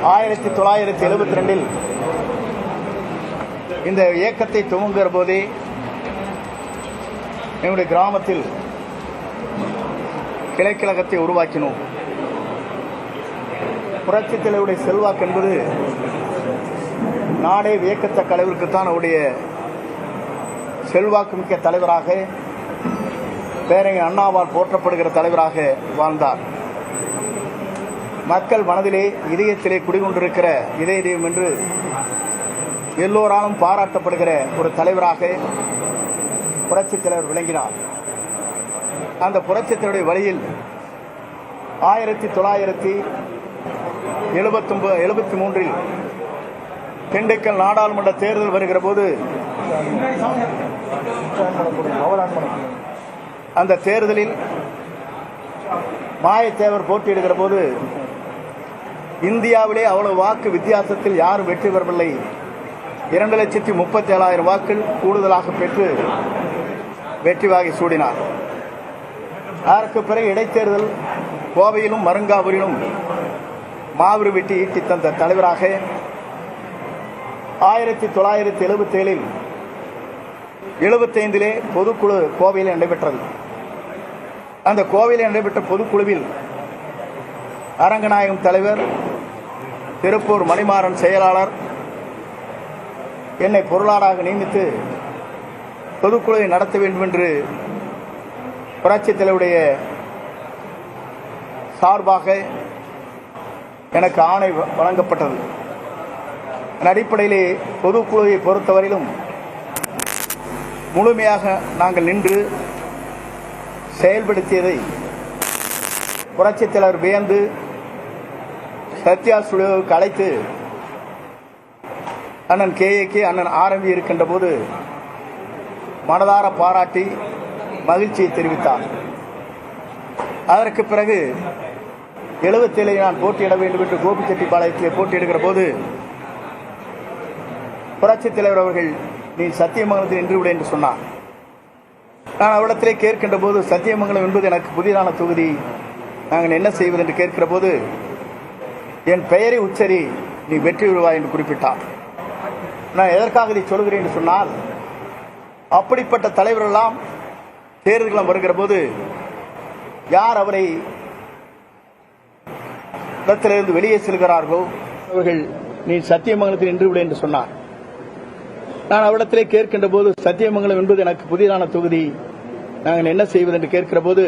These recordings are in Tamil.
1972 இந்த இயக்கத்தை துவங்குகிற போதே என்னுடைய கிராமத்தில் கிளைக்கழகத்தை உருவாக்கினோம். புரட்சித் தலைவருடைய செல்வாக்கு என்பது நாடே வியக்கத்தக்க அளவிற்குத்தான் அவருடைய செல்வாக்கு மிக்க தலைவராக, பேரறிஞர் அண்ணாவால் போற்றப்படுகிற தலைவராக வாழ்ந்தார். மக்கள் மனதிலே இதயத்திலே குடிகொண்டிருக்கிற இதய தெய்வம் என்று எல்லோராலும் பாராட்டப்படுகிற ஒரு தலைவராக புரட்சித் தலைவர் விளங்கினார். அந்த புரட்சித் தலைவருடைய வழியில் 1973 திண்டுக்கல் நாடாளுமன்ற தேர்தல் வருகிற போது அந்த தேர்தலில் மாயத்தேவர் போட்டியிடுகிற போது இந்தியாவிலே அவ்வளவு வாக்கு வித்தியாசத்தில் யாரும் வெற்றி பெறவில்லை. 2,37,000 வாக்குகள் கூடுதலாக பெற்று வெற்றி வாகை சூடினார். அதற்கு பிறகு இடைத்தேர்தல் கோவையிலும் மருங்காவூரிலும் மாவிரு வெட்டி ஈட்டி தந்த தலைவராக 1977 75 பொதுக்குழு கோவையில் நடைபெற்றது. அந்த கோவையில் நடைபெற்ற பொதுக்குழுவில் அரங்கநாயகம் தலைவர், திருப்பூர் மணிமாறன் செயலாளர் என்னை பொருளாளராக நியமித்து பொதுக்குழுவை நடத்த வேண்டும் என்று புரட்சித் தலைவருடைய சார்பாக எனக்கு ஆணை வழங்கப்பட்டது. அடிப்படையிலே பொதுக்குழுவை பொறுத்தவரையிலும் முழுமையாக நாங்கள் நின்று செயல்படுத்தியதை புரட்சித் தலைவர் வியந்து சத்யா ஸ்டுடியோவுக்கு அழைத்து அண்ணன் KAK அண்ணன் RMV இருக்கின்ற போது மனதார பாராட்டி மகிழ்ச்சியை தெரிவித்தார். அதற்கு பிறகு 77 நான் போட்டியிட வேண்டும் என்று கோபிச்செட்டிப்பாளையத்தில் போட்டியிடுகிற போது புரட்சித் தலைவர் அவர்கள் நீ சத்தியமங்கலத்தில் நின்று விட என்று சொன்னார். நான் அவரிடத்திலே கேட்கின்ற போது சத்தியமங்கலம் என்பது எனக்கு புதிதான தொகுதி, நாங்கள் என்ன செய்வது என்று கேட்கிற போது என் பெயரை உச்சரி, நீ வெற்றி விடுவாய் என்று குறிப்பிட்டார். நான் எதற்காக இதை சொல்கிறேன் என்று சொன்னால், அப்படிப்பட்ட தலைவர்களெல்லாம் தேர்தல்களும் வருகிற போது யார் அவரை இடத்திலிருந்து வெளியே செல்கிறார்களோ அவர்கள் நீ சத்தியமங்கலத்தில் நின்று விட என்று சொன்னார். நான் அவரிடத்திலே கேட்கின்ற போது சத்தியமங்கலம் என்பது எனக்கு புதிதான தொகுதி, நாங்கள் என்ன செய்வது என்று கேட்கிற போது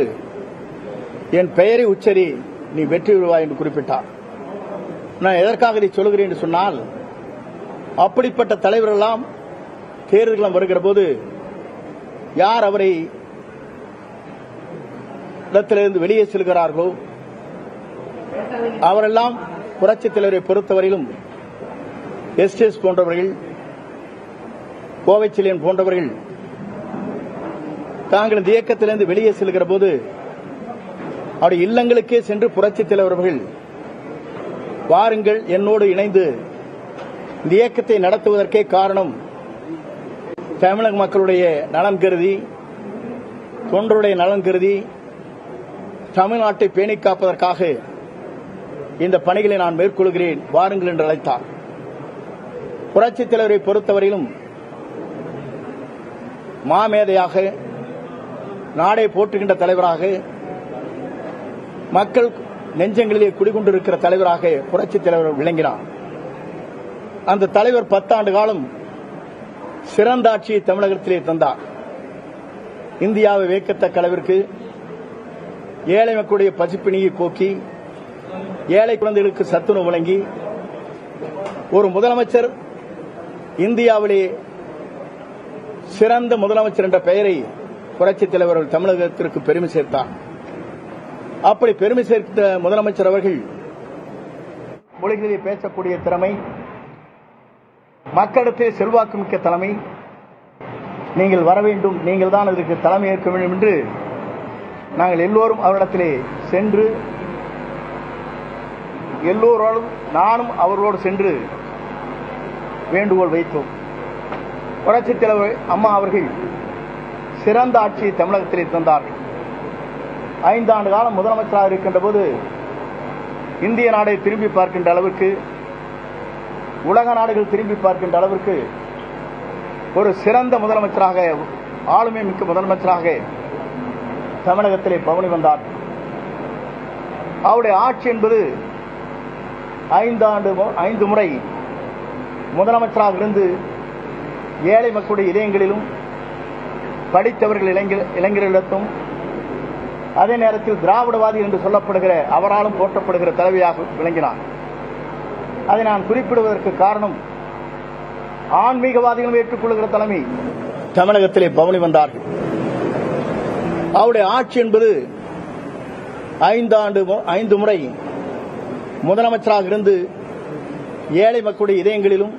என் பெயரை உச்சரி, நீ வெற்றி விடுவாய் என்று குறிப்பிட்டார். நான் எதற்காக இதை சொல்கிறேன் என்று சொன்னால், அப்படிப்பட்ட தலைவரெல்லாம் தேர்தல்களும் வருகிற போது யார் அவரை இடத்திலிருந்து வெளியே செல்கிறார்களோ அவரெல்லாம் புரட்சித் தலைவரை பொறுத்தவரையிலும் STS போன்றவர்கள், கோவைச்செழியன் போன்றவர்கள் தாங்கள் இந்த இயக்கத்திலிருந்து வெளியே செல்கிற போது அவருடைய இல்லங்களுக்கே சென்று புரட்சித் தலைவர்கள் வாருங்கள் என்னோடு இணைந்து இந்த இயக்கத்தை நடத்துவதற்கே காரணம் தமிழக மக்களுடைய நலன் கருதி, தொண்டருடைய நலன் கருதி, தமிழ்நாட்டை பேணி காப்பதற்காக இந்த பணிகளை நான் மேற்கொள்கிறேன், வாருங்கள் என்று அழைத்தார். புரட்சித் தலைவரை பொறுத்தவரையிலும் மாமேதையாக, நாடை போற்றுகின்ற தலைவராக, மக்கள் நெஞ்சங்களிலே குடிகொண்டிருக்கிற தலைவராக புரட்சித் தலைவர் விளங்கினார். அந்த தலைவர் 10 ஆண்டு காலம் சிறந்த ஆட்சியை தமிழகத்திலே தந்தார். இந்தியாவை வியக்கத்தக்க அளவிற்கு ஏழை மக்களுடைய பசிப்பிணியை போக்கி, ஏழை குழந்தைகளுக்கு சத்துணவு வழங்கி, ஒரு முதலமைச்சர் இந்தியாவிலே சிறந்த முதலமைச்சர் என்ற பெயரை புரட்சித் தலைவர் தமிழகத்திற்கு பெருமை சேர்த்தார். அப்படி பெருமை சேர்த்த முதலமைச்சர் அவர்கள் மொழிகளிலே பேசக்கூடிய திறமை, மக்களிடத்தில் செல்வாக்கு மிக்க தலைமை, நீங்கள் வர வேண்டும், நீங்கள் தான் இதற்கு தலைமை ஏற்க வேண்டும் என்று நாங்கள் எல்லோரும் அவரிடத்திலே சென்று, எல்லோரோடும் நானும் அவர்களோடு சென்று வேண்டுகோள் வைத்தோம். புரட்சித் தலைவர் அம்மா அவர்கள் சிறந்த ஆட்சியை தமிழகத்திலே தந்தார்கள். 5 ஆண்டு காலம் முதலமைச்சராக இருக்கின்ற போது இந்திய நாடை திரும்பி பார்க்கின்ற அளவுக்கு உலக நாடுகள் திரும்பி பார்க்கின்ற அளவிற்கு ஒரு சிறந்த முதலமைச்சராக, ஆளுமை மிக்க முதலமைச்சராக தமிழகத்திலே பவனி வந்தார். அவருடைய ஆட்சி என்பது 5 முறை முதலமைச்சராக இருந்து ஏழை மக்களுடைய இதயங்களிலும், படித்தவர்கள் இளைஞர்களிடத்தும், அதே நேரத்தில் திராவிடவாதி என்று சொல்லப்படுகிற அவராலும் போற்றப்படுகிற தலைவியாக விளங்கினார். அதை நான் குறிப்பிடுவதற்கு காரணம், ஆன்மீகவாதிகளும் ஏற்றுக்கொள்கிற தலைமை தமிழகத்திலே பவனி வந்தார்கள். அவருடைய ஆட்சி என்பது 5 முறை முதலமைச்சராக இருந்து ஏழை மக்களுடைய இதயங்களிலும்,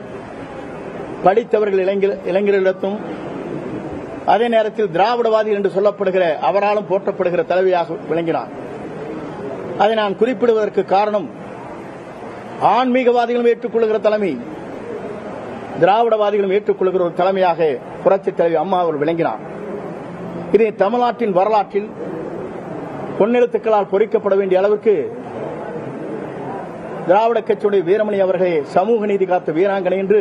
படித்தவர்கள் இளைஞர்களிடத்தும், அதே நேரத்தில் திராவிடவாதி என்று சொல்லப்படுகிற அவராலும் போற்றப்படுகிற தலைவியாக விளங்கினார். அதை நான் குறிப்பிடுவதற்கு காரணம், ஆன்மீகவாதிகளும் ஏற்றுக்கொள்கிற தலைமை, திராவிடவாதிகளும் ஏற்றுக்கொள்கிற ஒரு தலைமையாக புரட்சித் தலைவி அம்மா அவர் விளங்கினார். இது தமிழ்நாட்டின் வரலாற்றில் பொன்னெழுத்துக்களால் பொறிக்கப்பட வேண்டிய அளவிற்கு திராவிட கட்சியுடைய வீரமணி அவர்களே சமூக நீதி காத்த வீராங்கனை என்று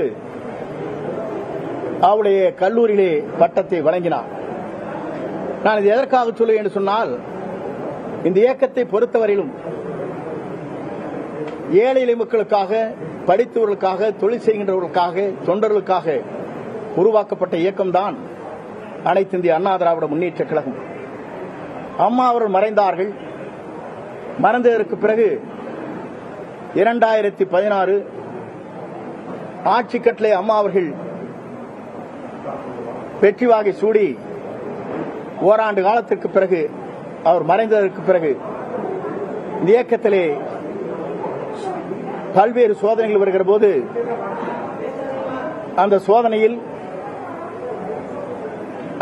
அவருடைய கல்லூரியிலே பட்டத்தை வழங்கினார். நான் இது எதற்காக சொல்லுவேன் என்று சொன்னால், இந்த இயக்கத்தை பொறுத்தவரையிலும் ஏழை எளிய மக்களுக்காக, படித்தவர்களுக்காக, தொழில் செய்கின்றவர்களுக்காக, தொண்டர்களுக்காக உருவாக்கப்பட்ட இயக்கம்தான் அனைத்து இந்திய அண்ணா திராவிட முன்னேற்ற கழகம். அம்மா அவர்கள் மறைந்தார்கள். மறைந்ததற்கு பிறகு 2016 ஆட்சி கட்டளை அம்மா அவர்கள் வெற்றி வாகை சூடி ஓராண்டு காலத்திற்கு பிறகு, அவர் மறைந்ததற்கு பிறகு இந்த இயக்கத்திலே பல்வேறு சோதனைகள் வருகிற போது, அந்த சோதனையில்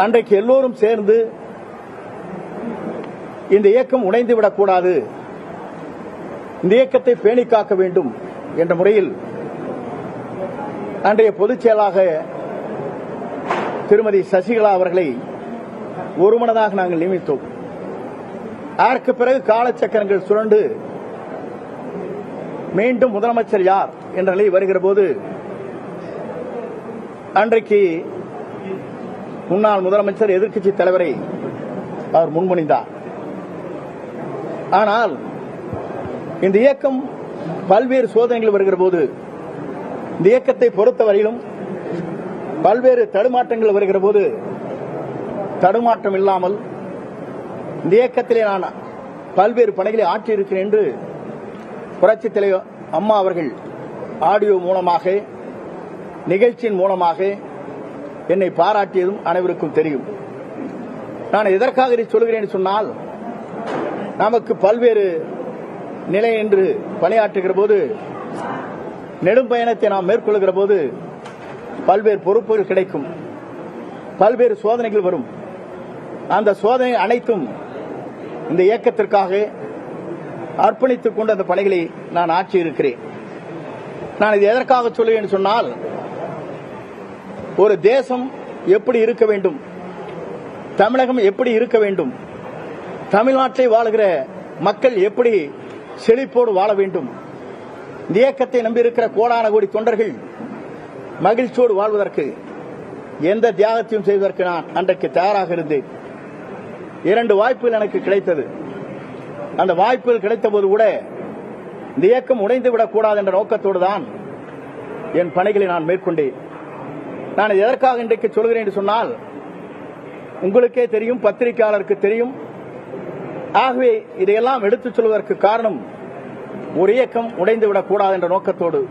அன்றைக்கு எல்லோரும் சேர்ந்து இந்த இயக்கம் உடைந்துவிடக்கூடாது, இந்த இயக்கத்தை பேணி காக்க வேண்டும் என்ற முறையில் அன்றைய பொதுச் செயலாளராக திருமதி சசிகலா அவர்களை ஒருமனதாக நாங்கள் நியமித்தோம். அதற்கு பிறகு காலச்சக்கரங்கள் சுழண்டு மீண்டும் முதலமைச்சர் யார் என்ற நிலை வருகிற போது, அன்றைக்கு முன்னாள் முதலமைச்சர் எதிர்க்கட்சி தலைவரை அவர் முன்மொழிந்தார். ஆனால் இந்த இயக்கம் பல்வேறு சோதனைகள் வருகிற போது, இந்த இயக்கத்தை பொறுத்தவரையிலும் பல்வேறு தடுமாற்றங்கள் வருகிற போது, தடுமாற்றம் இல்லாமல் இந்த இயக்கத்திலே நான் பல்வேறு பணிகளை ஆற்றியிருக்கிறேன் என்று புரட்சித் தலைவர் அம்மா அவர்கள் ஆடியோ மூலமாக, நிகழ்ச்சியின் மூலமாக என்னை பாராட்டியதும் அனைவருக்கும் தெரியும். நான் எதற்காக இதை சொல்கிறேன் சொன்னால், நமக்கு பல்வேறு நிலை என்று பணியாற்றுகிற போது, நெடும் பயணத்தை நாம் மேற்கொள்கிற போது பல்வேறு பொறுப்புகள் கிடைக்கும், பல்வேறு சோதனைகள் வரும். அந்த சோதனை அனைத்தும் இந்த இயக்கத்திற்காக அர்ப்பணித்துக் கொண்டு அந்த பணிகளை நான் ஆற்றியிருக்கிறேன். நான் இது எதற்காக சொல்லுவேன் சொன்னால், ஒரு தேசம் எப்படி இருக்க வேண்டும், தமிழகம் எப்படி இருக்க வேண்டும், தமிழ்நாட்டில் வாழுகிற மக்கள் எப்படி செழிப்போடு வாழ வேண்டும், இந்த இயக்கத்தை நம்பியிருக்கிற கோடான கோடி தொண்டர்கள் மகிழ்ச்சியோடு வாழ்வதற்கு எந்த தியாகத்தையும் செய்வதற்கு நான் அன்றைக்கு தயாராக இருந்தேன். 2 வாய்ப்புகள் எனக்கு கிடைத்தது. அந்த வாய்ப்புகள் கிடைத்த போது கூட இந்த இயக்கம் உடைந்துவிடக் கூடாது என்ற நோக்கத்தோடு தான் என் பணிகளை நான் மேற்கொண்டேன். நான் எதற்காக இன்றைக்கு சொல்கிறேன் என்று சொன்னால், உங்களுக்கே தெரியும், பத்திரிகையாளருக்கு தெரியும். ஆகவே இதையெல்லாம் எடுத்துச் சொல்வதற்கு காரணம், ஒரு இயக்கம் உடைந்துவிடக் கூடாது என்ற நோக்கத்தோடு.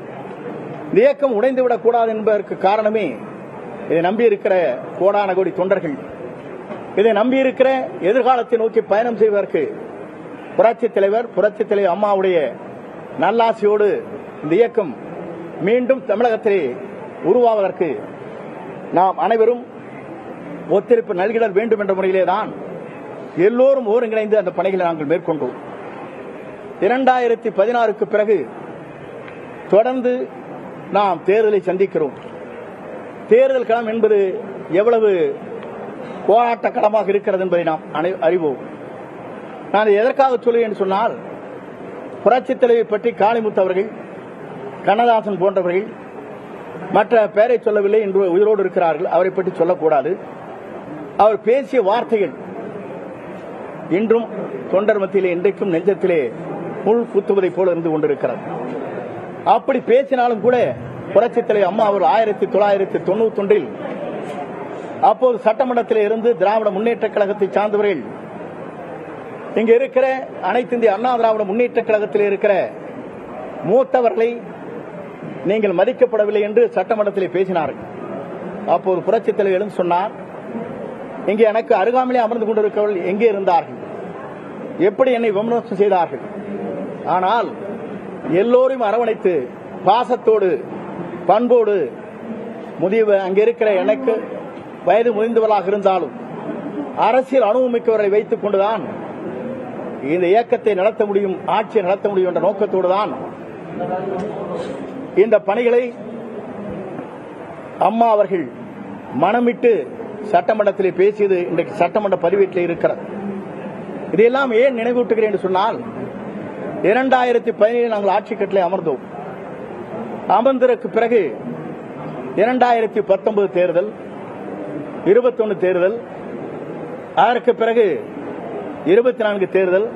இந்த இயக்கம் உடைந்துவிடக் கூடாது என்பதற்கு காரணமே, இதை நம்பியிருக்கிற கோடான கோடி தொண்டர்கள், இதை நம்பியிருக்கிற எதிர்காலத்தை நோக்கி பயணம் செய்வதற்கு புரட்சித் தலைவர் அம்மாவுடைய நல்லாசியோடு இந்த இயக்கம் மீண்டும் தமிழகத்திலே உருவாவதற்கு நாம் அனைவரும் ஒத்துழைப்பு நல்கிட வேண்டும் என்ற முறையிலேதான் எல்லோரும் ஒருங்கிணைந்து அந்த பணிகளை நாங்கள் மேற்கொண்டோம். 2016க்கு பிறகு தொடர்ந்து நாம் தேர்தலை சந்திக்கிறோம். தேர்தல் களம் என்பது எவ்வளவு போராட்ட களமாக இருக்கிறது என்பதை நாம் அறிவோம். நான் எதற்காக சொல்லுவேன் சொன்னால், புரட்சித் தலைவி பற்றி காளிமுத்து அவர்கள், கண்ணதாசன் போன்றவர்கள், மற்ற பெயரை சொல்லவில்லை என்று உயிரோடு இருக்கிறார்கள், அவரை பற்றி சொல்லக்கூடாது. அவர் பேசிய வார்த்தைகள் இன்றும் தொண்டர் மத்தியிலே இன்றைக்கும் நெஞ்சத்திலே முள் குத்துவதை போல இருந்து கொண்டிருக்கிறது. அப்படி பேசினாலும் கூட புரட்சித் தலைவர் அம்மா அவர் 1991 அப்போது சட்டமன்றத்தில் இருந்து திராவிட முன்னேற்ற கழகத்தை சார்ந்தவர்கள் இங்க இருக்கிற அனைத்து இந்திய அண்ணா திராவிட முன்னேற்ற கழகத்தில் இருக்கிற மூத்தவர்களை நீங்கள் மதிக்கப்படவில்லை என்று சட்டமன்றத்தில் பேசினார்கள். அப்போது புரட்சித் தலைவர் எழுந்து சொன்னார், இங்கே எனக்கு அருகாமையிலே அமர்ந்து கொண்டிருக்கிறவர்கள் எங்கே இருந்தார்கள், எப்படி என்னை விமர்சனம் செய்தார்கள். ஆனால் எல்லோரையும் அரவணைத்து பாசத்தோடு பண்போடு அங்கே இருக்கிற எனக்கு வயது முதிர்ந்தவர்களாக இருந்தாலும் அரசியல் அனுபவமிக்கவர்களை வைத்துக் கொண்டுதான் இந்த இயக்கத்தை நடத்த முடியும், ஆட்சியை நடத்த முடியும் என்ற நோக்கத்தோடு தான் இந்த பணிகளை அம்மா அவர்கள் மனமிட்டு சட்டமன்றத்தில் பேசியது இன்றைக்கு சட்டமன்ற பதிவேட்டில் இருக்கிறது. இதையெல்லாம் ஏன் நினைவூட்டுகிறேன் என்று சொன்னால், 2017 நாங்கள் ஆட்சி கட்டிலே அமர்ந்தோம். அமர்ந்ததற்கு பிறகு 2019 தேர்தல், 21 தேர்தல், அதற்கு பிறகு 24 தேர்தல்,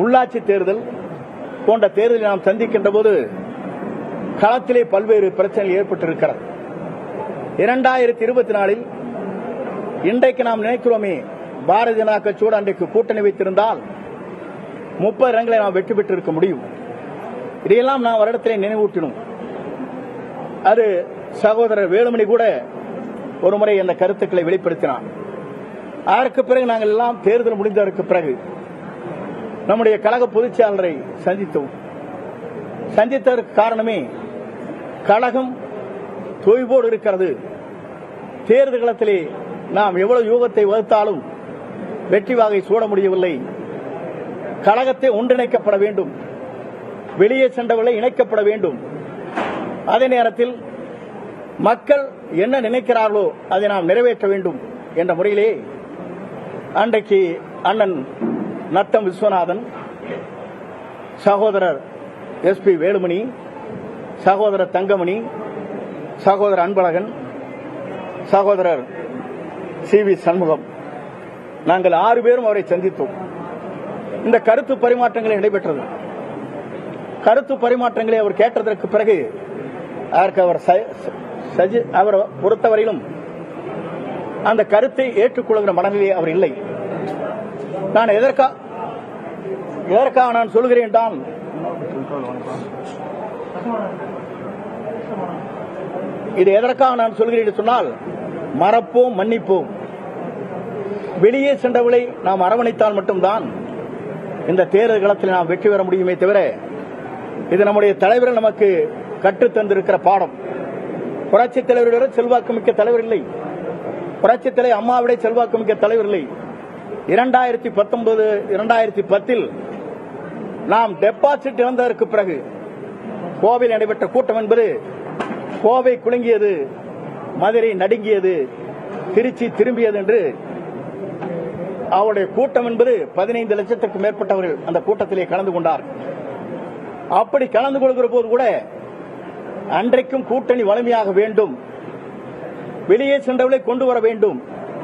உள்ளாட்சி தேர்தல் போன்ற தேர்தலை நாம் சந்திக்கின்ற போது களத்திலே பல்வேறு பிரச்சனைகள் ஏற்பட்டிருக்கிறது. 2024 இன்றைக்கு நாம் நினைக்கிறோமே, பாரதிய ஜனதா கட்சியோடு அன்றைக்கு கூட்டணி வைத்திருந்தால் 30 இடங்களை நாம் வெற்றி பெற்றிருக்க முடியும். இதையெல்லாம் நாம் வருடத்திலே நினைவூட்டினோம். அது சகோதரர் வேலுமணி கூட ஒருமுறை அந்த கருத்துக்களை வெளிப்படுத்தினார். அதற்கு பிறகு நாங்கள் எல்லாம் தேர்தல் முடிந்ததற்கு பிறகு நம்முடைய கழக பொதுச் செயலாளரை சந்தித்தோம். சந்தித்ததற்கு காரணமே கழகம் தொய்வோடு இருக்கிறது. தேர்தல் களத்திலே நாம் எவ்வளவு யூகத்தை வகுத்தாலும் வெற்றி வாகை சூட முடியவில்லை. கழகத்தை ஒன்றிணைக்கப்பட வேண்டும், வெளியே சென்றவர்களை இணைக்கப்பட வேண்டும். அதே நேரத்தில் மக்கள் என்ன நினைக்கிறார்களோ அதை நாம் நிறைவேற்ற வேண்டும் என்ற முறையிலே அன்றைக்கு அண்ணன் நத்தம் விஸ்வநாதன், சகோதரர் SP வேலுமணி, சகோதரர் தங்கமணி, சகோதரர் அன்பழகன், சகோதரர் CV சண்முகம், நாங்கள் 6 பேரும் அவரை சந்தித்தோம். இந்த கருத்து பரிமாற்றங்கள் நடைபெற்றது. கருத்து பரிமாற்றங்களை அவர் கேட்டதற்கு பிறகு அதற்கு அவர் பொறுத்தவரையிலும் அந்த கருத்தை ஏற்றுக்கொள்கிற மனநிலையே அவர் இல்லை. நான் எதற்காக நான் சொல்கிறேன் என்றால், இது எதற்காக நான் சொல்கிறேன் என்று சொன்னால், மறப்போம், மன்னிப்போம். வெளியே சென்றவர்களை நாம் அரவணைத்தால் மட்டும்தான் இந்த தேர்தல் களத்தில் நாம் வெற்றி பெற முடியுமே தவிர, இது நம்முடைய தலைவர்கள் நமக்கு கற்றுத் தந்திருக்கிற பாடம். புரட்சித் தலைவரோட செல்வாக்கு மிக்க தலைவர் இல்லை, புரட்சித் தலைவர் அம்மாவிட செல்வாக்கு மிக்க தலைவர் இல்லை. 2019, 2010 நாம் டெபாசிட் இழந்ததற்கு பிறகு கோவையில் நடைபெற்ற கூட்டம் என்பது கோவை குலுங்கியது, மதுரை நடுங்கியது, திருச்சி திரும்பியது என்று அவருடைய கூட்டம் என்பது 15 லட்சத்துக்கும் மேற்பட்டவர்கள் அந்த கூட்டத்திலே கலந்து கொண்டார். அப்படி கலந்து கொள்கிற போது கூட அன்றைக்கும் கூட்டணி வலிமையாக வேண்டும், வெளியே சென்றவர்களை கொண்டு வர வேண்டும்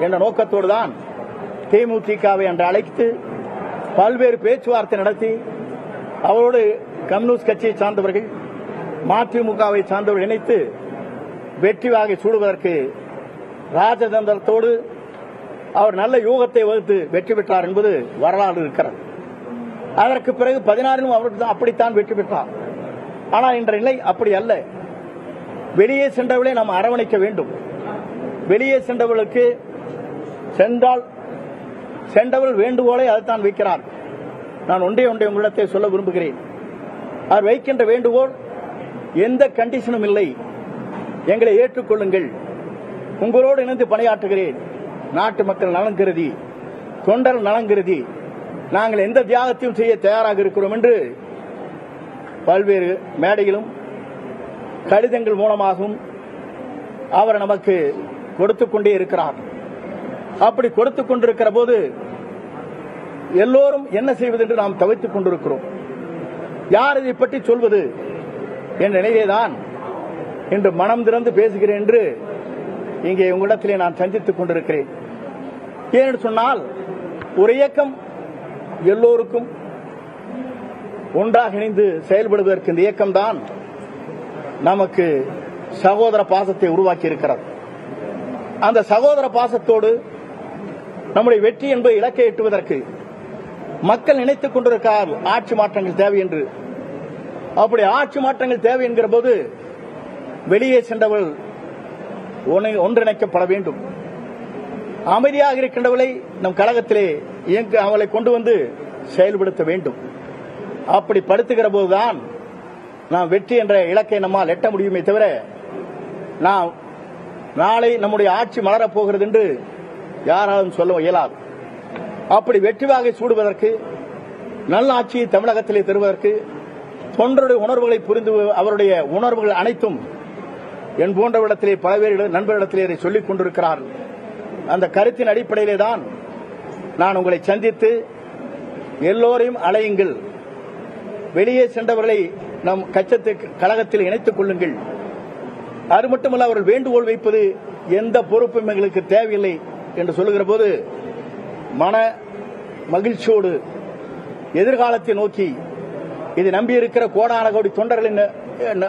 என்ற நோக்கத்தோடு தான் தேமுதிகவை அன்று அழைத்து பல்வேறு பேச்சுவார்த்தை நடத்தி அவரோடு கம்யூனிஸ்ட் கட்சியை சார்ந்தவர்கள், மதிமுகவை சார்ந்தவர்கள் இணைத்து வெற்றி வாகை சூடுவதற்கு ராஜதந்திரத்தோடு அவர் நல்ல யூகத்தை வகுத்து வெற்றி பெற்றார் என்பது வரலாறு இருக்கிறது. அதற்கு பிறகு 16 அவர் அப்படித்தான் வெற்றி பெற்றார். ஆனால் இன்ற நிலை அப்படி அல்ல. வெளியே சென்றவர்களை நாம் அரவணைக்க வேண்டும். வெளியே சென்றவர்களுக்கு சென்றவர்கள் வேண்டுகோளை அதுதான் வைக்கிறார். நான் ஒன்றே உங்களிடத்தை சொல்ல விரும்புகிறேன். அவர் வைக்கின்ற வேண்டுகோள் எந்த கண்டிஷனும் இல்லை, எங்களை ஏற்றுக்கொள்ளுங்கள், உங்களோடு இணைந்து பணியாற்றுகிறேன், நாட்டு மக்கள் நலன் கருதி, தொண்டர் நலன் கருதி நாங்கள் எந்த தியாகத்தையும் செய்ய தயாராக இருக்கிறோம் என்று பல்வேறு மேடையிலும் கடிதங்கள் மூலமாகவும் அவர் நமக்கு கொடுத்துக் கொண்டே இருக்கிறார். அப்படி கொடுத்துக் கொண்டிருக்கிற போது எல்லோரும் என்ன செய்வது என்று நாம் தவித்துக் கொண்டிருக்கிறோம். யார் இதை பற்றி சொல்வது என்ற நிலையிலேதான் இன்று மனம் திறந்து பேசுகிறேன் என்று இங்கே உங்களிடத்திலே நான் சந்தித்துக் கொண்டிருக்கிறேன். ஏனென்று சொன்னால் ஒரு இயக்கம் எல்லோருக்கும் ஒன்றாக இணைந்து செயல்படுவதற்கு இந்த இயக்கம்தான் நமக்கு சகோதர பாசத்தை உருவாக்கி இருக்கிறது. அந்த சகோதர பாசத்தோடு நம்முடைய வெற்றி என்பதை இலக்கை எட்டுவதற்கு மக்கள் நினைத்துக் கொண்டிருக்கிறார் ஆட்சி மாற்றங்கள் தேவை என்று. அப்படி ஆட்சி மாற்றங்கள் தேவை என்கிற போது வெளியே சென்றவர்கள் ஒன்றிணைக்கப்பட வேண்டும். அமைதியாக இருக்கின்றவர்களை நம் கழகத்திலே அவளை கொண்டு வந்து செயல்படுத்த வேண்டும். அப்படி படுத்துகிற போதுதான் நாம் வெற்றி என்ற இலக்கை நம்மால் எட்ட முடியுமே தவிர நாம் நாளை நம்முடைய ஆட்சி மலரப் போகிறது என்று யாராலும் சொல்ல இயலாது. அப்படி வெற்றி வாகை சூடுவதற்கு நல்ல ஆட்சியை தமிழகத்திலே தருவதற்கு தொண்டருடைய உணர்வுகளை புரிந்து அவருடைய உணர்வுகள் அனைத்தும் என் போன்றவிடத்திலே பல்வேறு நண்பர்களிடத்திலே சொல்லிக் கொண்டிருக்கிறார்கள். அந்த கருத்தின் அடிப்படையிலே தான் நான் உங்களை சந்தித்து எல்லோரையும் அலையுங்கள், வெளியே சென்றவர்களை நம் கழகத்தில் இணைத்துக் கொள்ளுங்கள். அது மட்டுமல்ல, அவர்கள் வேண்டுகோள் வைப்பது எந்த பொறுப்பும் எங்களுக்கு தேவையில்லை என்று சொல்லுகிற போது மன மகிழ்ச்சியோடு எதிர்காலத்தை நோக்கி இது நம்பியிருக்கிற கோடான கோடி தொண்டர்களின்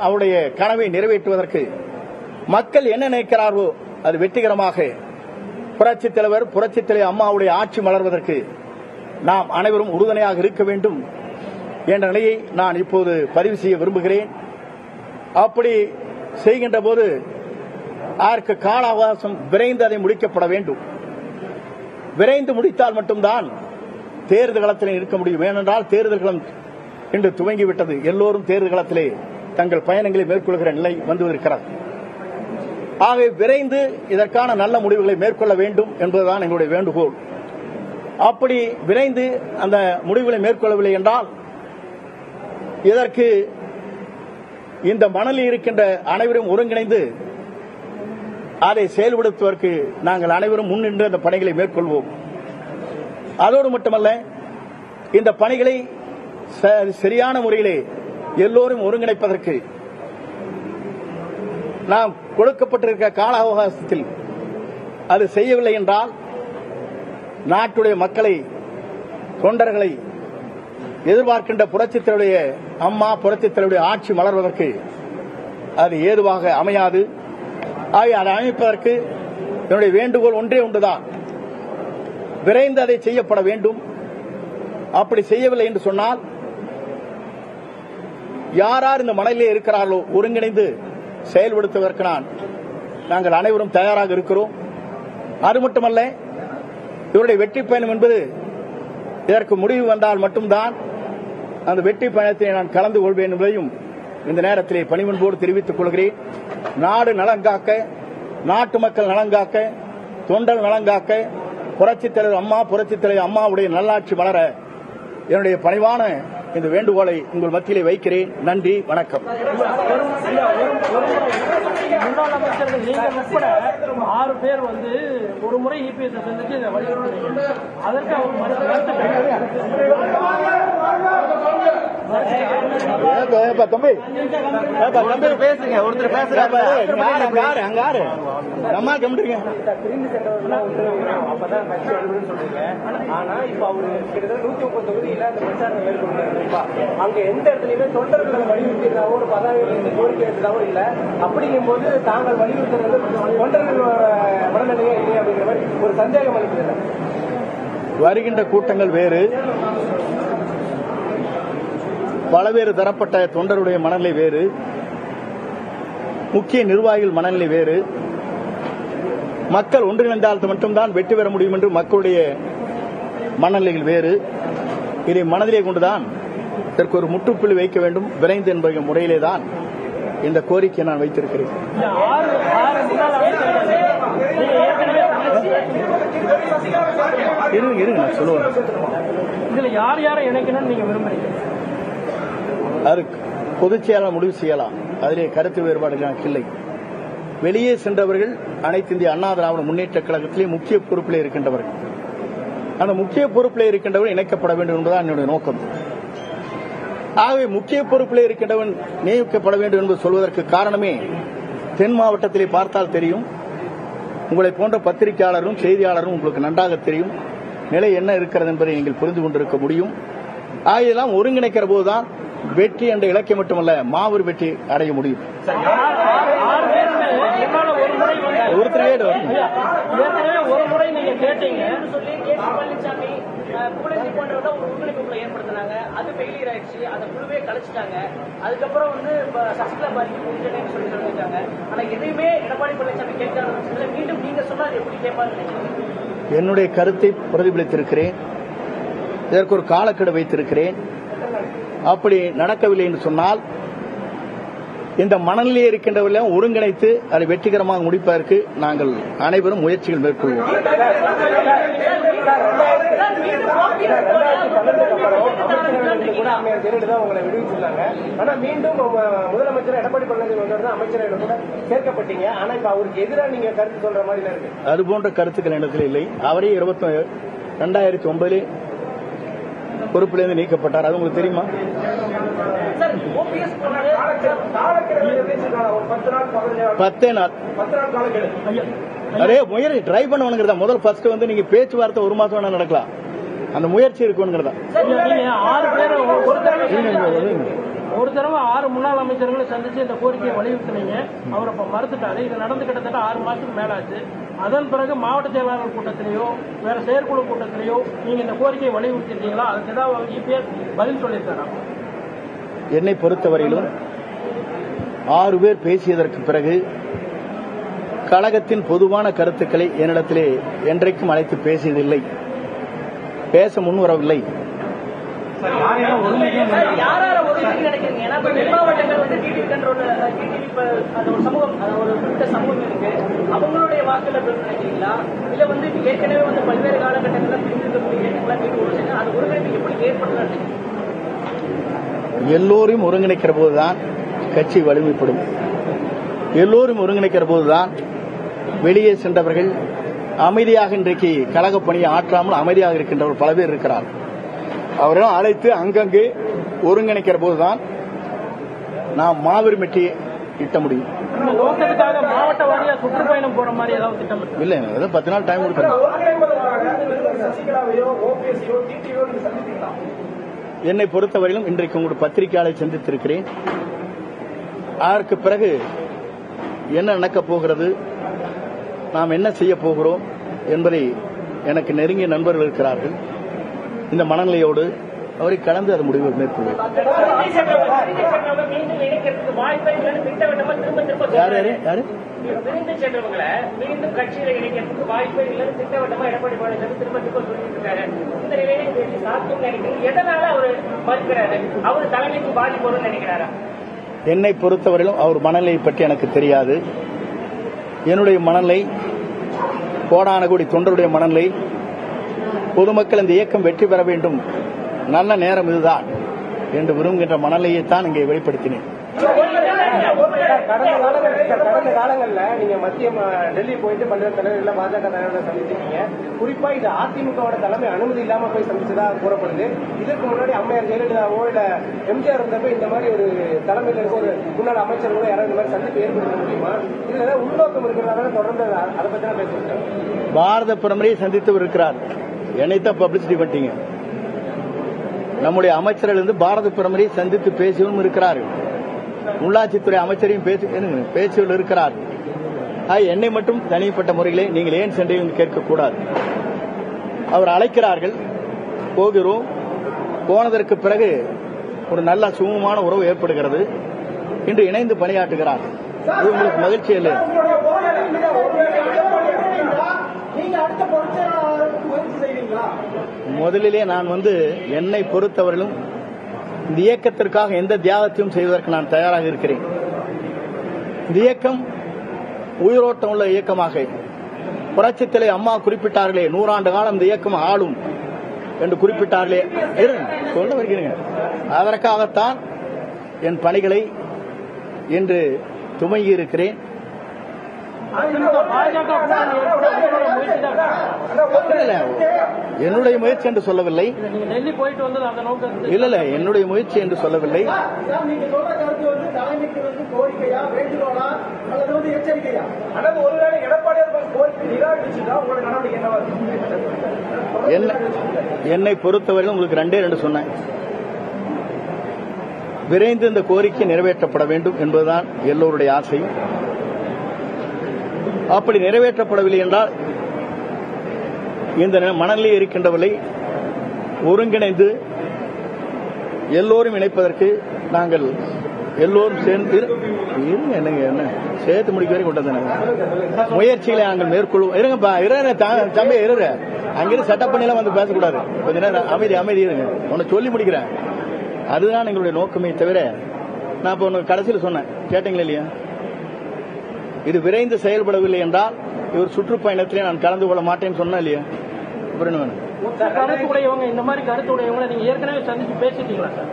அவருடைய கனவை நிறைவேற்றுவதற்கு மக்கள் என்ன நினைக்கிறார்களோ அது வெற்றிகரமாக புரட்சித் தலைவர் அம்மாவுடைய ஆட்சி மலர்வதற்கு நாம் அனைவரும் உறுதுணையாக இருக்க வேண்டும் என்ற நிலையை நான் இப்போது பதிவு செய்ய விரும்புகிறேன். அப்படி செய்கின்ற போது அதற்கு கால அவகாசம் விரைந்து அதை முடிக்கப்பட வேண்டும். விரைந்து முடித்தால் மட்டும்தான் தேர்தல் களத்தில் இருக்க முடியும். ஏனென்றால் தேர்தல் களம் இன்று துவங்கிவிட்டது. எல்லோரும் தேர்தல் களத்திலே தங்கள் பயணங்களை மேற்கொள்கிற நிலை வந்துவிருக்கிறது. ஆகவே விரைந்து இதற்கான நல்ல முடிவுகளை மேற்கொள்ள வேண்டும் என்பதுதான் எங்களுடைய வேண்டுகோள். அப்படி விரைந்து அந்த முடிவுகளை மேற்கொள்ளவில்லை என்றால் இதற்கு இந்த மணலில் இருக்கின்ற அனைவரும் ஒருங்கிணைந்து அதை செயல்படுத்துவதற்கு நாங்கள் அனைவரும் முன்னின்று அந்த பணிகளை மேற்கொள்வோம். அதோடு மட்டுமல்ல, இந்த பணிகளை சரியான முறையிலே எல்லோரும் ஒருங்கிணைப்பதற்கு நாம் கொடுக்கப்பட்டிருக்கிற கால அவகாசத்தில் அது செய்யவில்லை என்றால் நாட்டுடைய மக்களை தொண்டர்களை எதிர்பார்க்கின்ற புரட்சித் தலைவருடைய அம்மா புரட்சித் தலைவருடைய ஆட்சி மலர்வதற்கு அது ஏதுவாக அமையாது. ஆகிய அதை அமைப்பதற்கு என்னுடைய வேண்டுகோள் ஒன்றே ஒன்றுதான், விரைந்து அதை செய்யப்பட வேண்டும். அப்படி செய்யவில்லை என்று சொன்னால் யார் இந்த மணலிலே இருக்கிறார்களோ ஒருங்கிணைந்து செயல்படுத்துவதற்கு நாங்கள் அனைவரும் தயாராக இருக்கிறோம். அது மட்டுமல்ல, இவருடைய வெற்றி பயணம் என்பது இதற்கு முடிவு வந்தால் மட்டும்தான் அந்த வெற்றி பயணத்தை நான் கலந்து கொள்வேன் என்பதையும் இந்த நேரத்திலே பணிவன்போடு தெரிவித்துக் கொள்கிறேன். நாடு நலங்காக்க, நாட்டு மக்கள் நலங்காக்க, தொண்டர் நலங்காக்க, புரட்சித் தலைவர் அம்மாவுடைய நல்லாட்சி மலர என்னுடைய பணிவான இந்த வேண்டுகோளை உங்கள் மத்தியிலே வைக்கிறேன். நன்றி, வணக்கம். முன்னாள் அமைச்சர்கள் நீங்கள் உட்பட 6 பேர் ஒரு முறை இபிஎஸ் சந்திச்சு இதை வலியுறுத்துறீங்க. அதற்கு அவர் தம்பி பேசுங்க, ஒருத்தர் பேசுறாங்க. அம்மா கம்பிட்டுங்க. அப்பதான் கட்சி அலுவலகம் சொல்றீங்க. ஆனா இப்ப அவரு கிட்டத்தட்ட 130 தொகுதியில அந்த பிரச்சாரம் மேற்கொண்டிருப்பா. அங்க எந்த இடத்துலயுமே தொண்டர்களை வலியுறுத்தியதாவோ ஒரு பதாகைகள் கோரிக்கை எடுத்ததாவோ இல்ல. அப்படிங்கும் போது தாங்கள் வலியுறுத்துறது தொண்டர்களோட மனநிலையே இல்லை அப்படிங்கிற மாதிரி ஒரு சந்தேகம் அளிக்கிறது. வருகின்ற கூட்டங்கள் வேறு, பலவேறு தரப்பட்ட தொண்டருடைய மனநிலை வேறு, முக்கிய நிர்வாகிகள் மனநிலை வேறு. மக்கள் ஒன்றிணைந்தால் மட்டும்தான் வெற்றி பெற முடியும் என்று மக்களுடைய மனநிலைகள் வேறு. இதை மனதிலே கொண்டுதான் இதற்கு ஒரு முற்றுப்புள்ளி வைக்க வேண்டும் விரைந்து என்ற முறையிலே தான் இந்த கோரிக்கையை நான் வைத்திருக்கிறேன். இருங்க நான் சொல்லுவேன். இதுல யார் யாரை இணைக்கணும்னு நீங்க விரும்புறீங்க? அது பொதுச் செயலாளர் முடிவு செய்யலாம். அதிலே கருத்து வேறுபாடுகள் எனக்கு இல்லை. வெளியே சென்றவர்கள் அனைத்து இந்திய அண்ணா திராவிட முன்னேற்ற கழகத்திலே முக்கிய பொறுப்பிலே இருக்கின்றவர்கள். அந்த முக்கிய பொறுப்பிலே இருக்கின்றவர்கள் இணைக்கப்பட வேண்டும் என்பதுதான் என்னுடைய நோக்கம். ஆகவே முக்கிய பொறுப்பிலே இருக்கின்றவன் நியமிக்கப்பட வேண்டும் என்று சொல்வதற்கு காரணமே தென் மாவட்டத்திலே பார்த்தால் தெரியும். உங்களை போன்ற பத்திரிகையாளரும் செய்தியாளரும் உங்களுக்கு நன்றாக தெரியும் நிலை என்ன இருக்கிறது என்பதை நீங்கள் புரிந்து கொண்டிருக்க முடியும். ஆகையெல்லாம் ஒருங்கிணைக்கிற போதுதான் வெற்றி என்ற இலக்கியம் மட்டுமல்ல, மாபெரும் வெற்றி அடைய முடியும். ஒரு முறை நீங்க கேட்டீங்க பழனிசாமி ஏற்படுத்தினாங்க, அது ஃபெயிலியர் ஆயிடுச்சு, அந்த குழுவே கழிச்சிட்டாங்க. அதுக்கப்புறம் சசிகலா பாதிக்கு சொல்லி சொல்லிட்டாங்க. ஆனா எதையுமே எடப்பாடி பழனிசாமி கேட்காத மீண்டும் நீங்க சொன்னா எப்படி கேட்பாங்க? என்னுடைய கருத்தை பிரதிபலித்திருக்கிறேன், இதற்கு ஒரு காலக்கெடு வைத்திருக்கிறேன். அப்படி நடக்கவில்லை என்று சொன்னால் இந்த மனநிலையே இருக்கின்றவர்களையும் ஒருங்கிணைத்து அதை வெற்றிகரமாக முடிப்பதற்கு நாங்கள் அனைவரும் முயற்சிகள் மேற்கொள்வோம். மீண்டும் முதலமைச்சர் எடப்பாடி பழனிசாமி அமைச்சர்கள் கூட சேர்க்கப்பட்டீங்க. ஆனா இப்ப அவருக்கு எதிராக நீங்க கருத்து சொல்ற மாதிரி இருக்கு. அதுபோன்ற கருத்துக்கள் இடத்தில் இல்லை. அவரே 2009 பொறுப்பிலிருந்து நீக்கப்பட்டார். அது உங்களுக்கு தெரியுமா? 10 நாள் அதே முயற்சி ட்ரை பண்ணுவானுங்கிறதா. முதல் ஃபர்ஸ்ட் நீங்க பேச்சுவார்த்தை 1 மாசம் வேணா நடக்கலாம், அந்த முயற்சி இருக்குங்கிறதா. ஒரு தடவை 6 முன்னாள் அமைச்சர்களை சந்திச்சு இந்த கோரிக்கையை வலியுறுத்தினீங்க. அவர் அப்ப மறுத்துட்டாரு. இது நடந்து கிட்டத்தட்ட 6 மாசத்துக்கு மேலாச்சு. அதன் பிறகு மாவட்ட செயலாளர் கூட்டத்திலேயோ வேற செயற்குழு கூட்டத்திலேயோ நீங்க இந்த கோரிக்கையை வலியுறுத்திட்டீங்களா? அதுக்கு ஏதாவது இபிஎஸ் பதில் சொல்லியிருக்காரா? என்னை பொறுத்தவரையிலும் 6 பேர் பேசியதற்கு பிறகு கழகத்தின் பொதுவான கருத்துக்களை என்னிடத்திலே என்றைக்கும் அழைத்து பேசியதில்லை, பேச முன்வரவில்லை. அவங்களுடைய வாக்குல நினைக்கிறீங்களா? இல்ல ஏற்கனவே பல்வேறு காலகட்டங்களில் எப்படி ஏற்படுத்த? எல்லோரையும் ஒருங்கிணைக்கிற போதுதான் கட்சி வலிமைப்படும். எல்லோரும் ஒருங்கிணைக்கிற போதுதான் வெளியே சென்றவர்கள் அமைதியாக இன்றைக்கு கழக பணியை ஆற்றாமல் அமைதியாக இருக்கின்றவர்கள் பல பேர் இருக்கிறார். அவரெல்லாம் அழைத்து அங்கங்கே ஒருங்கிணைக்கிற போதுதான் நாம் மாபெரும் வெற்றியை ஈட்ட முடியும். மாவட்ட வாரியா சுற்றுப்பயணம் போற மாதிரி ஏதாவது திட்டம் இல்லை, 10 நாள் டைம் கொடுக்கணும். என்னை பொறுத்தவரையிலும் இன்றைக்கு உங்களுடைய பத்திரிகையாளரை சந்தித்திருக்கிறேன். அதற்கு பிறகு என்ன நடக்கப் போகிறது, நாம் என்ன செய்ய போகிறோம் என்பதை எனக்கு நெருங்கிய நண்பர்கள் இருக்கிறார்கள். இந்த மனநிலையோடு அவரை கலந்து அது முடிவு மேற்கொள்வோம். யாரு யாரு மீண்டும் கட்சியில இணைக்கிறதுக்கு வாய்ப்பே இல்லைன்னு திட்டவட்டமா எடப்பாடி பழனிசாமி திரும்ப சொல்லிட்டு இருக்காரு. இந்த நிலையில சாத்தியம் நினைக்கிறீங்க, எதனால அவர் மறுக்கிறாரு? அவர் தலைமைக்கு பாதிப்பு வரும்னு நினைக்கிறாரா? என்னை பொறுத்தவரையிலும் அவர் மனநிலையை பற்றி எனக்கு தெரியாது. என்னுடைய மனநிலை, கோடான கோடி தொண்டருடைய மனநிலை, பொதுமக்கள் இந்த இயக்கம் வெற்றி பெற வேண்டும், நல்ல நேரம் இதுதான் என்று விரும்புகின்ற மனநிலையைத்தான் இங்கே வெளிப்படுத்தினேன். கடந்த காலங்கள்ல நீங்க மத்திய டெல்லி போயிட்டு பல்வேறு தலைவர்கள் பாஜக தலைவர்களை சந்திச்சிருக்கீங்க. குறிப்பா இது அதிமுகவோட தலைமை அனுமதி இல்லாம போய் சந்திச்சதா கூறப்படுது. இதற்கு முன்னாடி அம்மையார் ஜெயலலிதாவோ இல்ல எம்ஜிஆர் இருந்தப்ப இந்த மாதிரி ஒரு தலைமையில இருக்க ஒரு முன்னாள் அமைச்சர்களோ யாராவது இந்த மாதிரி சந்திப்பு ஏற்படுத்த முடியுமா? இதுல ஏதாவது உள்நோக்கம் இருக்கிறதால தொடர்ந்து அதை பத்தி தான் பேசுறேன். பாரத பிரதமரை சந்தித்து இருக்கிறார், என்னைத்தான் பப்ளிசிட்டி பண்ணிட்டீங்க. நம்முடைய அமைச்சர்கள் இருந்து பாரத பிரதமரை சந்தித்து பேசியும் இருக்கிறார்கள். உள்ளாட்சித்துறை அமைச்சரையும் பேசியுள்ள இருக்கிறார். என்னை மட்டும் தனிப்பட்ட முறையிலே நீங்கள் ஏன் சென்று கேட்கக்கூடாது. அவர் அழைக்கிறார்கள், போகிறோம். போனதற்கு பிறகு ஒரு நல்ல சுமூகமான உறவு ஏற்படுகிறது. இன்று இணைந்து பணியாற்றுகிறார். இது உங்களுக்கு மகிழ்ச்சி இல்லை? முதலிலே நான் என்னை பொறுத்தவரையிலும் இந்த இயக்கத்திற்காக எந்த தியாகத்தையும் செய்வதற்கு நான் தயாராக இருக்கிறேன். இந்த இயக்கம் உயிரோட்டம் உள்ள இயக்கமாக, புரட்சித்தலை அம்மா குறிப்பிட்டார்களே, 100 ஆண்டு காலம் இந்த இயக்கம் ஆளும் என்று குறிப்பிட்டார்களே, சொல்ல வருகிறேன். அதற்காகத்தான் என் பணிகளை இன்று துவங்கி இருக்கிறேன். பாஜக கூட்டணி ஏற்பட உங்களுடைய முயற்சி தான். இல்ல, என்னுடைய முயற்சி என்று சொல்லவில்லை. நீங்க டெல்லி போயிட்டு வந்தது அந்த நோக்கத்துக்கு இல்ல என்னுடைய முயற்சி என்று சொல்லவில்லை. நீங்க சொல்ற கருத்து வந்து தலைமைக்கு வந்து கோரிக்கையா, வேண்டுகோளா அல்லது வந்து எச்சரிக்கையா? அதாவது ஒருவேளை எடப்பாடியார் கோரிக்கை நிராகரிச்சுட்டா உங்களோட நடவடிக்கை என்னவா இருக்கும்? என்னை பொறுத்தவரையில் உங்களுக்கு 2 சொன்னேன். விரைந்து இந்த கோரிக்கை நிறைவேற்றப்பட வேண்டும் என்பதுதான் எல்லோருடைய ஆசையும். அப்படி நிறைவேற்றப்படவில்லை என்றால் இந்த மனநிலையில் இருக்கின்றவர்களை ஒருங்கிணைந்து எல்லோரும் இணைப்பதற்கு நாங்கள் எல்லோரும் சேர்ந்து என்ன சேர்த்து முடிக்க வரை கொண்டு முயற்சிகளை நாங்கள் மேற்கொள்வோம். தம்பி இருங்க, அங்கிருந்து செட்டப் பண்ணிலாம் வந்து பேசக்கூடாது. கொஞ்ச நேரம் அமைதி இருங்க, உன்னை சொல்லி முடிக்கிறேன். அதுதான் எங்களுடைய நோக்கமே தவிர, நான் இப்ப உனக்கு கடைசியில் சொன்னேன், கேட்டீங்களா இல்லையா? இது விரைந்து செயல்படவில்லை என்றால் இவர் சுற்றுப்பயணத்திலே நான் கலந்து கொள்ள மாட்டேன்னு சொன்னா இல்லையா? அப்புறம் என்ன வேணும்? கருத்து உடையவங்க, இந்த மாதிரி கருத்து உடையவங்களை நீங்க ஏற்கனவே சந்திச்சு பேசிட்டீங்களா சார்?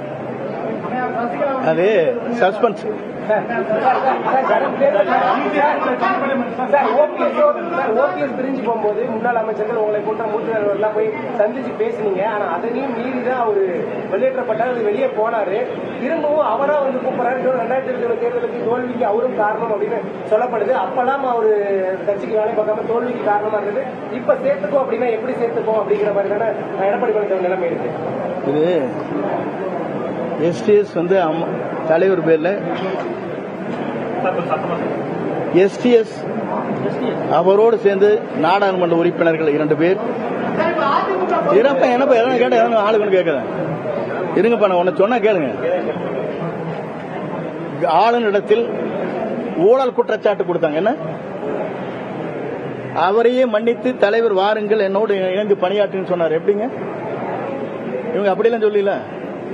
அது சஸ்பென்ஸ். ஓபிஎஸ் பிரிஞ்சு போகும்போது முன்னாள் அமைச்சர்கள் உங்களை போன்ற மூத்தவர்கள்லாம் போய் சந்திச்சு பேசுனீங்க. ஆனா அதையும் மீறிதான் அவரு வெளியேற்றப்பட்டார், வெளியே போனாரு. திரும்பவும் அவரா வந்து கூப்பிடுறாரு. 2020 தேர்தலுக்கு தோல்விக்கு அவரும் காரணம் அப்படின்னு சொல்லப்படுது. அப்பெல்லாம் அவரு கட்சிக்கு வேலை பார்க்காம தோல்விக்கு காரணமா இருந்தது. இப்ப சேர்த்துக்கோ அப்படின்னா எப்படி சேர்த்துக்கோ அப்படிங்கிற மாதிரி தானே எடப்பாடி பழனிசாமி நிலைமை இருக்கு. இது எஸ்டிஎஸ் வந்து தலைவர் பேர்ல எஸ்டிஎஸ் அவரோடு சேர்ந்து நாடாளுமன்ற உறுப்பினர்கள் 2 பேர் என்னப்பா எதனா கேட்ட ஆளுங்கன்னு கேட்கறேன். இருங்கப்பா, நான் உன்னை சொன்னா கேளுங்க. ஆளுநரிடத்தில் ஊழல் குற்றச்சாட்டு கொடுத்தாங்க. என்ன அவரையே மன்னித்து தலைவர் வாருங்கள் என்னோடு இணைந்து பணியாற்றுன்னு சொன்னார். எப்படிங்க இவங்க அப்படியெல்லாம் சொல்லல?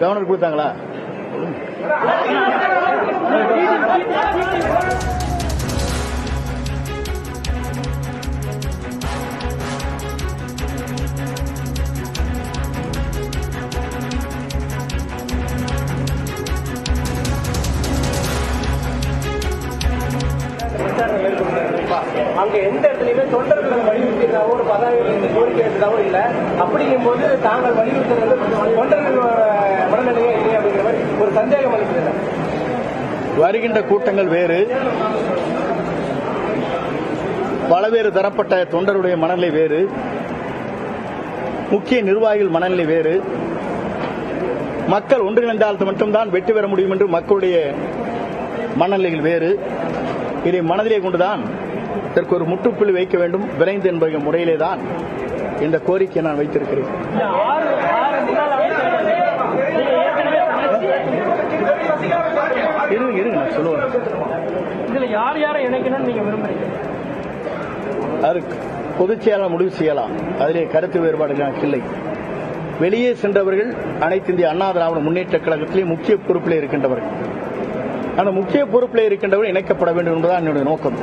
கவர்னர் கொடுத்தாங்களா? அங்க எந்த இடத்துலயுமே தொண்டர்களை வலியுறுத்தியதாவோ ஒரு பதவியில் கோரிக்கை எடுத்ததாவோ இல்ல. அப்படிங்கும் போது தாங்கள் வலியுறுத்துறது தொண்டர்கள் மனநிலையே இல்லை அப்படிங்கிற மாதிரி ஒரு சந்தேகம் அளிக்கிறது. வருகின்ற கூட்டங்கள் வேறு, பலவேறு தரப்பட்ட தொண்டருடைய மனநிலை வேறு, முக்கிய நிர்வாகிகள் மனநிலை வேறு. மக்கள் ஒன்றிணைந்தால் மட்டும்தான் வெற்றி பெற முடியும் என்று மக்களுடைய மனநிலைகள் வேறு. இதை மனதிலே கொண்டுதான் இதற்கு ஒரு முற்றுப்புள்ளி வைக்க வேண்டும் விரைந்து என்பது முறையிலே தான் இந்த கோரிக்கையை நான் வைத்திருக்கிறேன். இருங்க நான் சொல்லுவேன். இதுல யார் யாரை இணைக்கணும்னு நீங்க விரும்புறீங்க? அதுக்கு பொதுச் செயலாளர் முடிவு செய்யலாம். அதிலே கருத்து வேறுபாடு எனக்கு இல்லை. வெளியே சென்றவர்கள் அனைத்து இந்திய அண்ணா திராவிட முன்னேற்ற கழகத்திலே முக்கிய பொறுப்பிலே இருக்கின்றவர்கள். அந்த முக்கிய பொறுப்பிலே இருக்கின்றவர்கள் இணைக்கப்பட வேண்டும் என்பதுதான் என்னுடைய நோக்கம்.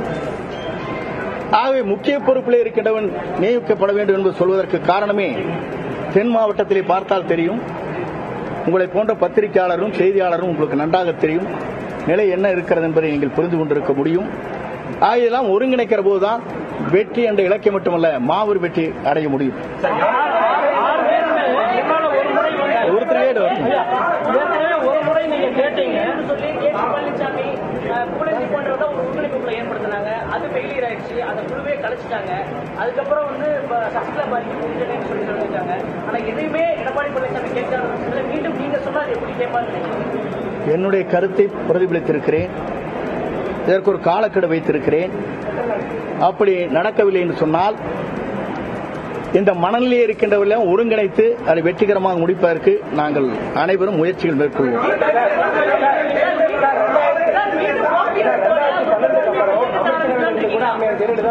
ஆகவே முக்கிய பொறுப்பிலே இருக்கின்றவன் நியமிக்கப்பட வேண்டும் என்று சொல்வதற்கு காரணமே, தென் மாவட்டத்திலே பார்த்தால் தெரியும், உங்களை போன்ற பத்திரிகையாளரும் செய்தியாளரும் உங்களுக்கு நன்றாக தெரியும் நிலை என்ன இருக்கிறது என்பதை நீங்கள் புரிந்து கொண்டிருக்க முடியும். ஆகையெல்லாம் ஒருங்கிணைக்கிற போதுதான் வெற்றி என்ற இலக்கை மட்டுமல்ல, மாபெரும் வெற்றி அடைய முடியும். ஒரு முறை நீங்க கேட்டீங்க, பழனிசாமி புகழேந்தி போன்றவங்க ஒரு ஒருங்கிணைப்புகளை ஏற்படுத்தினாங்க. அது ஃபெயிலியர் ஆயிடுச்சு. அந்த குழுவே கழிச்சிட்டாங்க. அதுக்கப்புறம் வந்து சசிகலா பாதிக்கு முடிஞ்சேன்னு சொல்லி சொல்லியிருக்காங்க. ஆனா எதையுமே எடப்பாடி பழனிசாமி கேட்காத மீண்டும் நீங்க சொன்னா எப்படி கேட்பாங்க? என்னுடைய கருத்தை பிரதிபலித்திருக்கிறேன். இதற்கு ஒரு காலக்கெடு வைத்திருக்கிறேன். அப்படி நடக்கவில்லை என்று சொன்னால் இந்த மனநிலையை இருக்கின்றவர்களையும் ஒருங்கிணைத்து அதை வெற்றிகரமாக முடிப்பதற்கு நாங்கள் அனைவரும் முயற்சிகள் மேற்கொள்வோம்.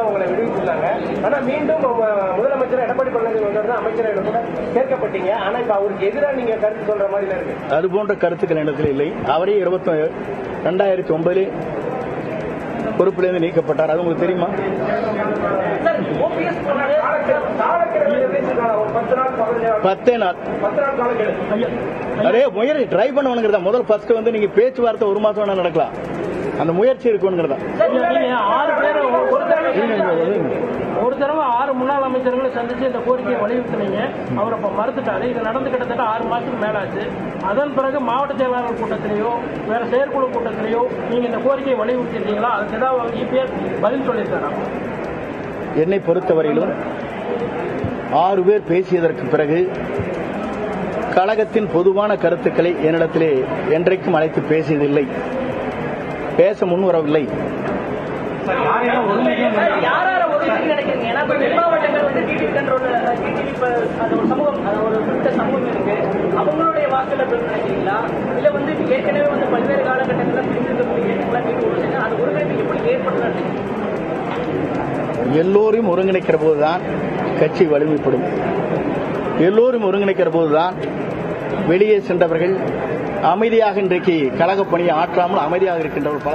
உங்களை விடுவிச்சிருந்தாங்க. ஆனா மீண்டும் முதலமைச்சர் எடப்பாடி பழனிசாமி அமைச்சர்கள் கூட சேர்க்கப்பட்டீங்க. ஆனா இப்ப அவருக்கு எதிராக நீங்க கருத்து சொல்ற மாதிரி இருக்கு. அது போன்ற கருத்துக்கள் இடத்தில் இல்லை. அவரே 2009 பொறுப்பிலிருந்து நீக்கப்பட்டார். அது உங்களுக்கு தெரியுமா? பத்தே நாள் அதே முயற்சி ட்ரை பண்ணுவானுங்கிறதா. முதல் ஃபர்ஸ்ட் வந்து நீங்க பேச்சுவார்த்தை 1 மாசம் வேணா நடக்கலாம். அந்த முயற்சி இருக்குங்கிறதா. நீங்க 6 பேர் ஒரு தடவை 6 முன்னாள் அமைச்சர்களை சந்திச்சு இந்த கோரிக்கையை வலியுறுத்தினீங்க. அவர் அப்ப மறுத்துட்டாரு. இது நடந்து கிட்டத்தட்ட 6 மாசத்துக்கு மேலாச்சு. அதன் பிறகு மாவட்ட செயலாளர் கூட்டத்திலேயோ வேற செயற்குழு கூட்டத்திலேயோ நீங்க இந்த கோரிக்கையை வலியுறுத்திருக்கீங்களா? அதுக்கு ஏதாவது இபிஎஸ் பதில் சொல்லியிருக்காரா? என்னை பொறுத்தவரையிலும் 6 பேர் பேசியதற்கு பிறகு கழகத்தின் பொதுவான கருத்துக்களை என்னிடத்திலே என்றைக்கும் அழைத்து பேசியதில்லை, பேச முன்வரவில்லை. நினைக்கிறீங்க? ஏன்னா மாவட்டங்கள் வந்து டிடிவி ஒரு சமூகம், ஒரு குறிப்பிட்ட சமூகம் இருக்கு, அவங்களுடைய வாக்குல நினைக்கிறீங்களா? இல்ல வந்து ஏற்கனவே வந்து பல்வேறு காலகட்டங்களில் பிரிந்திருக்கக்கூடிய அது ஒருங்கிணைப்பு எப்படி ஏற்படுத்த? எல்லோரும் ஒருங்கிணைக்கிற போதுதான் கட்சி வலிமைப்படும். எல்லோரும் ஒருங்கிணைக்கிற போதுதான் வெளியே சென்றவர்கள் அமைதியாக இன்றைக்கு கழக பணியை ஆற்றாமல் அமைதியாக இருக்கின்றவர்கள் பல